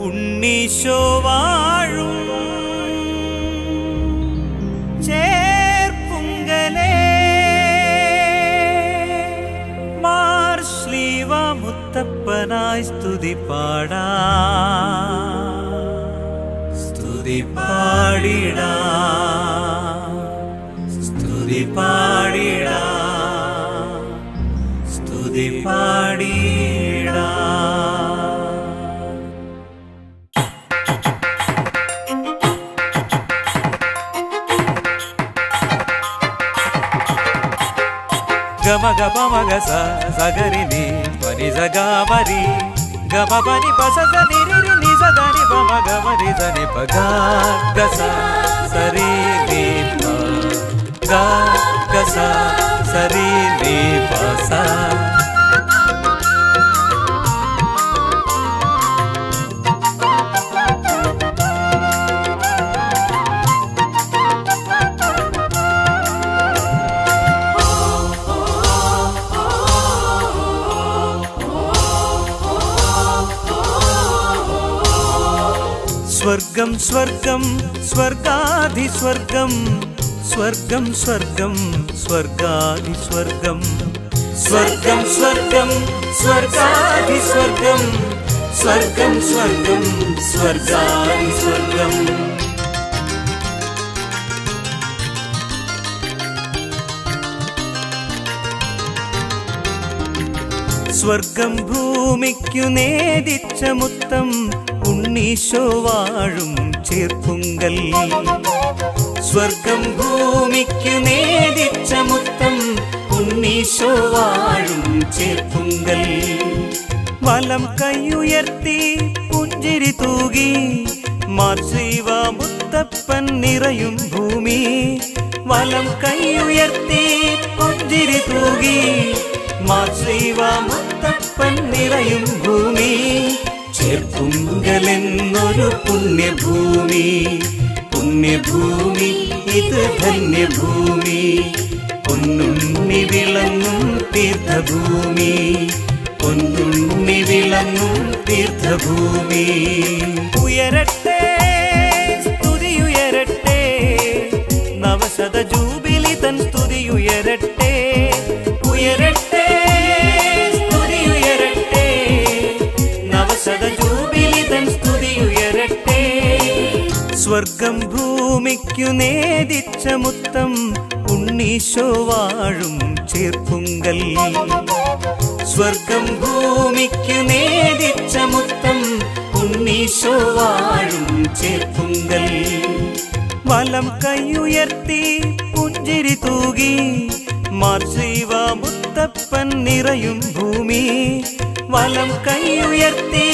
ഉണ്ണീശോ വാഴും ചേർപ്പുങ്കലേ മാർശ്ലീവ മുത്തപ്പനായി സ്തുതി പാടാ സ്തുതി പാടിടാ സ്തുതി പാടിടാ സ്തുതി പാടിടാ. గమ గమ మగ సగరి ని పని సగా మరి గమ పని పస ని రి ని సదని పమ గమ రి సని పగ గస సరి ని ప గ గస సరి ని పస. స్వర్గం స్వర్గం స్వర్గాది స్వర్గం స్వర్గం స్వర్గం స్వర్గాది స్వర్గం స్వర్గం స్వర్గం స్వర్గాది స్వర్గం స్వర్గం స్వర్గం స్వర్గాది స్వర్గం. സ്വർഗം ഭൂമിക്കു നേദിച്ച മുത്തം ഉണ്ണീശോ വാഴും ചേർപ്പുങ്കൽ. സ്വർഗം ഭൂമിക്കു നേദിച്ച മുത്തം ഉണ്ണീശോ വാഴും ചേർപ്പുങ്കൽ. വലം കൈയുയർത്തി പുഞ്ചിരി തൂകി മാർശ്രീവ മുത്തപ്പൻ നിറയും ഭൂമി. വലം കൈയുയർത്തി പുഞ്ചിരി തൂകി മാർശ്രീവ മുത്തപ്പൻ നിറയും ഭൂമി. ചേർപ്പുങ്കലെന്നൊരു പുണ്യഭൂമി പുണ്യഭൂമി ഇത് ധന്യഭൂമി. പൊന്നുണ്ണി വിളങ്ങും തീർത്ഥഭൂമി പൊന്നുണ്ണി വിളങ്ങും തീർത്ഥഭൂമി. ഉയരട്ടെ സ്തുതിയുയരട്ടെ നവശത ജൂബിലി തൻ സ്തുതിയുയരട്ടെ. ഉയരട്ടെ സ്തുതിയുയരട്ടെ നവശത ജൂബിലി തൻ സ്തുതിയുയരട്ടെ. സ്വർഗം ഭൂമിക്കു നേദിച്ച മുത്തം ഉണ്ണീശോ വാഴും ചേർപ്പുങ്കൽ. സ്വർഗം ഭൂമിക്കു നേദിച്ച മുത്തം ഉണ്ണീശോ വാഴും ചേർപ്പുങ്കൽ. വലം കൈയുയർത്തി പുഞ്ചിരി തൂകി മാർശ്രീവ മുത്തപ്പൻ നിറയും ഭൂമി. വലം കൈയുയർത്തി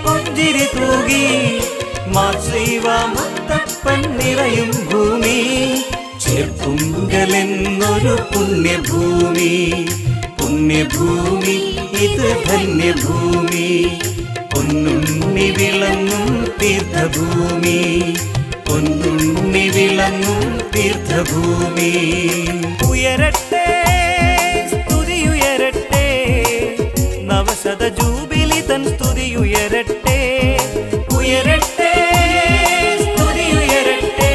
പുഞ്ചിരി തൂകി മാർശ്രീവ മുത്തപ്പൻ നിറയും ഭൂമി. ചേർപ്പുങ്കലെന്നൊരു പുണ്യഭൂമി പുണ്യഭൂമി ഇത് ധന്യഭൂമി. പൊന്നുണ്ണി വിളങ്ങും തീർത്ഥഭൂമി പൊന്നുണ്ണി വിളങ്ങും തീർത്ഥഭൂമി. ഉയരട്ടെ സ്തുതിയുയരട്ടെ നവശത ജൂബിലി തൻ സ്തുതിയുയരട്ടെ. ഉയരട്ടെ സ്തുതിയുയരട്ടെ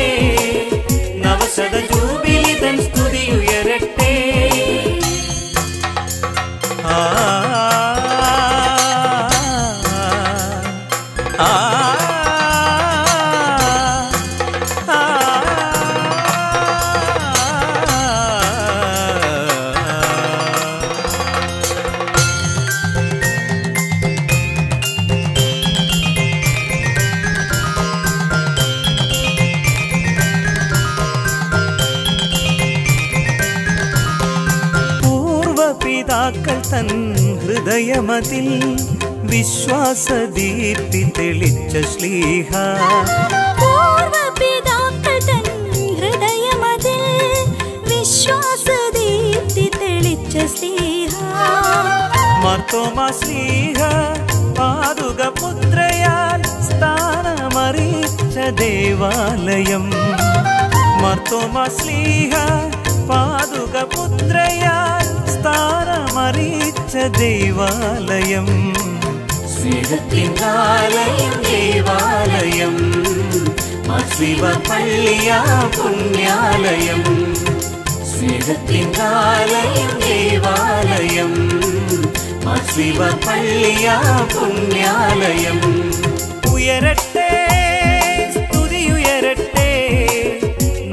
നവശത ജൂബിലി തൻ സ്തുതിയുയരട്ടെ. ആ ആ പിതാക്കൾ തൻ ഹൃദയമതിൽ വിശ്വാസദീപ്തി തെളിച്ച ശ്ലീഹ. പൂർവപിതാക്കൾ തൻ ഹൃദയമതിൽ വിശ്വാസദീപ്തി തെളിച്ച ശ്ലീഹ. മാർത്തോമാ ശ്ലീഹ പാതുക പുത്രയാൽ സ്ഥാനമറിയിച്ച ദേവാലയം. മാർത്തോമാ ശ്ലീഹ പാതുക പുത്രയാൽ സ്ഥാനമറിയിച്ച ദേവാലയം. സ്നേഹത്തിൻ ആലയം ദേവാലയം ശിവ പള്ളിയാ പുണ്യാലയം സ്നേഹത്തിൻ ആലയം ദേവാലയം ശിവ പള്ളിയാ പുണ്യാലയം ഉയരട്ടെ സ്തുതിയുയരട്ടെ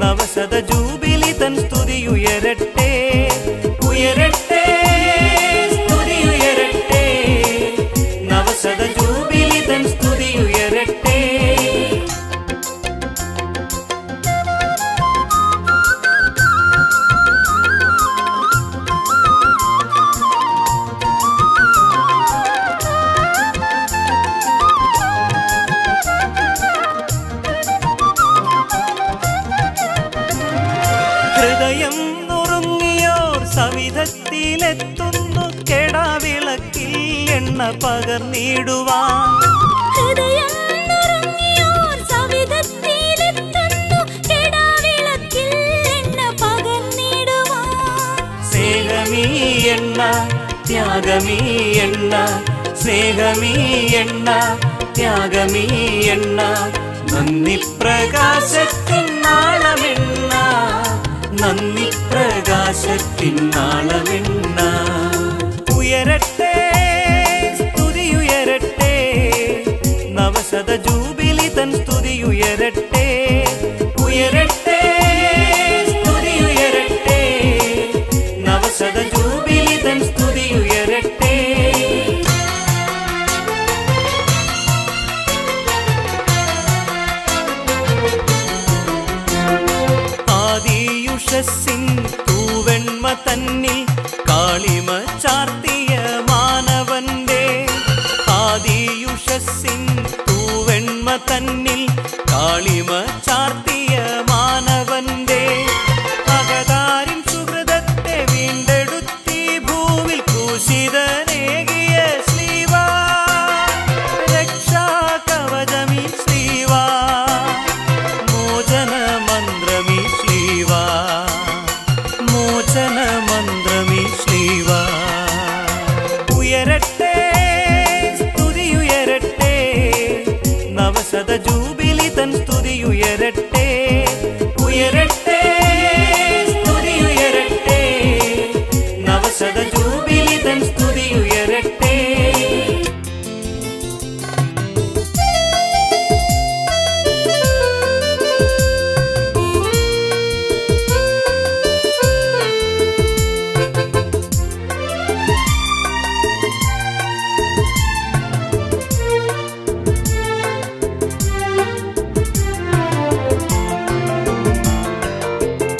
നവശത ജൂബിലി തൻ സ്തുതിയുയരട്ടെ ഉയരട്ടെ സ്തുതിയുയരട്ടെ നവശത ജൂബിലി തൻ സ്തുതിയുയരട്ടെ ഹൃദയം നുറുങ്ങിയോർ സവിധത്തിലെത്തുന്നു കെടാവിളക്കിൽ എണ്ണ പകർന്നിടുവാൻ ഹൃദയം നുറുങ്ങിയോർ സവിധത്തിലെത്തുന്നു കെടാവിളക്കിൽ എണ്ണ പകർന്നിടുവാൻ സ്നേഹമീ എണ്ണ ത്യാഗമീ എണ്ണ സ്നേഹമീ എണ്ണ ത്യാഗമീ എണ്ണ നന്ദി പ്രകാശത്തിൻ നാളമെണ്ണ നന്ദി പ്രകാശത്തിൻ നാളമെണ്ണ ഉയരട്ടെ സ്തുതിയുയരട്ടെ നവശത ജൂബിലി തൻ സ്തുതിയുയരട്ടെ ഉയരട്ടെ സ്തുതിയുയരട്ടെ നവശത ജൂബിലി തൻ സ്തുതിയുയരട്ടെ ആദിയുഷസ്സിൻ തൂവെണ്മ തന്നിൽ കാളിമ ചാർത്തിയ മാനവന്റെ ആദിയുഷസ്സിൻ തൂവെണ്മ തന്നിൽ കാളിമ ചാർത്തിയ മാനവന്റെ അകതാരിൻ സുഹൃതത്തെ വീണ്ടെടുത്തി ഭൂവിൽ ക്രൂശിതനേകിയ ശ്രീവാ രക്ഷാകവചമീ ശ്രീവാ മോചന മന്ത്രമീ ശ്രീവാ മോചന മന്ത്രമീ ശ്രീവാ ഉയരട്ടെ സ്തുതിയുയരട്ടെ നവശത ജൂബിലി തൻ സ്തുതിയുയരട്ടെ ഉയരട്ടെ സ്തുതിയുയരട്ടെ നവശത ജൂബിലി തൻ സ്തുതിയുയരട്ടെ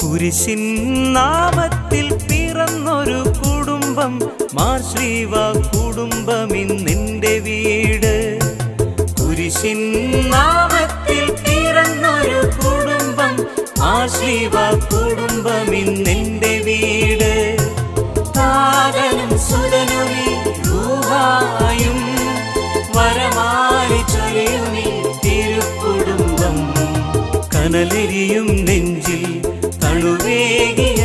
കുരിശിൻ നാമത്തിൽ പിറന്നൊരു കുടുംബം മാർശ്രീവ കുടുംബമിന്നെന്റെ വീട് കുരിശിൻ നാമത്തിൽ പിറന്നൊരു കുടുംബം മാർശ്രീവ കുടുംബമിന്നെന്റെ വീട് താതനും സുതനുമീ രൂഹായും വരമാരി ചൊരിയുമീ തിരുക്കുടുംബം കനലെരിയും നെഞ്ചിൽ തണുവേകിയ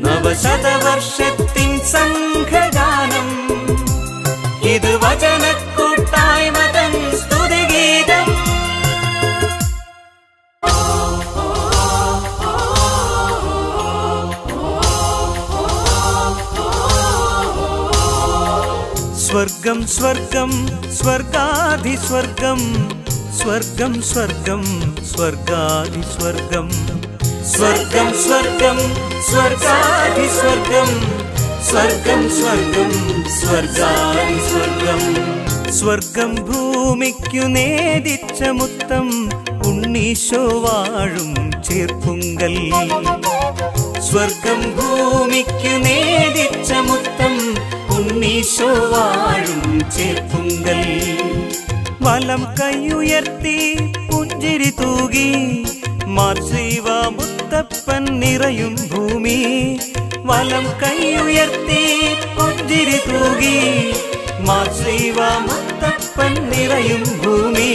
നവശതവർഷത്തിൻ സംഘഗാനം ഇത് വചനക്കൂട്ടായ്മ തൻ സ്തുതിഗീതം സ്വർഗം സ്വർഗം സ്വർഗാധിസ്വർഗം സ്വർഗം സ്വർഗം സ്വർഗാധിസ്വർഗം സ്വർഗം സ്വർഗം സ്വർഗാധിസ്വർഗം സ്വർഗം സ്വർഗം സ്വർഗാധിസ്വർഗം സ്വർഗം ഭൂമിക്കു നേദിച്ച മുത്തം ഉണ്ണീശോ വാഴും ചേർപ്പുങ്കൽ സ്വർഗം ഭൂമിക്കു നേദിച്ച മുത്തം ഉണ്ണീശോ വാഴും ചേർപ്പുങ്കൽ വലം കൈയുയർത്തി പുഞ്ചിരി തൂകി മാർശ്രീവ മുത്തപ്പൻ നിറയും ഭൂമി വലം കൈയുയർത്തി പുഞ്ചിരി തൂകി മാർശ്രീവ മുത്തപ്പൻ നിറയും ഭൂമി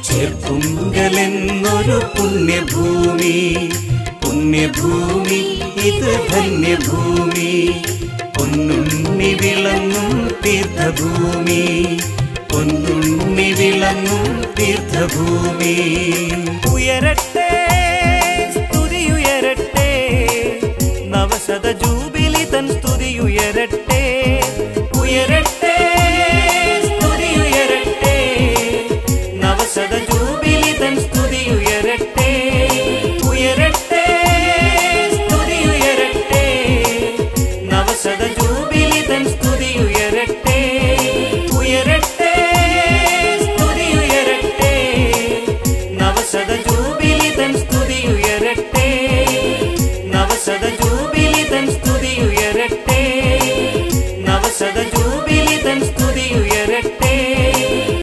ചേർപ്പുങ്കലെന്നൊരു പുണ്യഭൂമി പുണ്യഭൂമി ഇത് ധന്യഭൂമി പൊന്നുണ്ണി വിളങ്ങും തീർത്ഥഭൂമി പൊന്നുണ്ണി വിളങ്ങും തീർത്ഥഭൂമി. ഉയരട്ടെ സ്തുതിയുയരട്ടെ, നവശത ജൂബിലി തൻ സ്തുതിയുയരട്ടെ. ഉയരട്ടെ